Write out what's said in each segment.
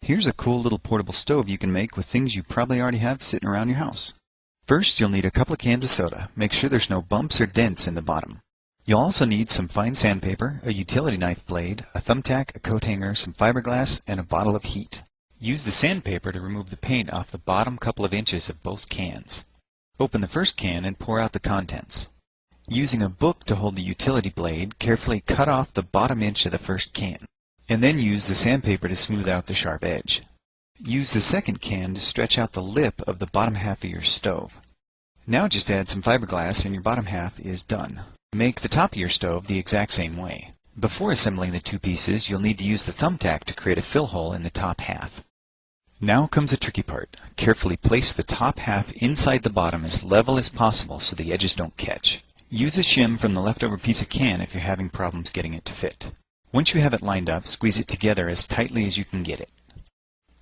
Here's a cool little portable stove you can make with things you probably already have sitting around your house. First, you'll need a couple of cans of soda. Make sure there's no bumps or dents in the bottom. You'll also need some fine sandpaper, a utility knife blade, a thumbtack, a coat hanger, some fiberglass, and a bottle of heat. Use the sandpaper to remove the paint off the bottom couple of inches of both cans. Open the first can and pour out the contents. Using a book to hold the utility blade, carefully cut off the bottom inch of the first can, and then use the sandpaper to smooth out the sharp edge. Use the second can to stretch out the lip of the bottom half of your stove. Now just add some fiberglass and your bottom half is done. Make the top of your stove the exact same way. Before assembling the two pieces, you'll need to use the thumbtack to create a fill hole in the top half. Now comes the tricky part. Carefully place the top half inside the bottom as level as possible so the edges don't catch. Use a shim from the leftover piece of can if you're having problems getting it to fit. Once you have it lined up, squeeze it together as tightly as you can get it.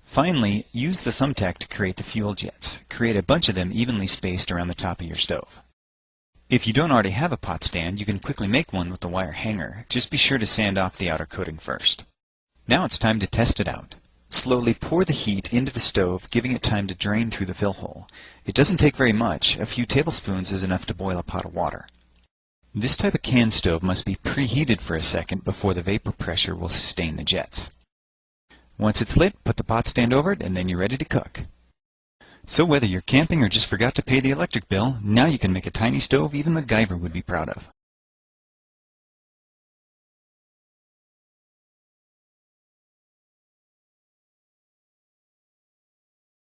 Finally, use the thumbtack to create the fuel jets. Create a bunch of them evenly spaced around the top of your stove. If you don't already have a pot stand, you can quickly make one with the wire hanger. Just be sure to sand off the outer coating first. Now it's time to test it out. Slowly pour the heat into the stove, giving it time to drain through the fill hole. It doesn't take very much. A few tablespoons is enough to boil a pot of water. This type of can stove must be preheated for a second before the vapor pressure will sustain the jets. Once it's lit, put the pot stand over it and then you're ready to cook. So whether you're camping or just forgot to pay the electric bill, now you can make a tiny stove even MacGyver would be proud of.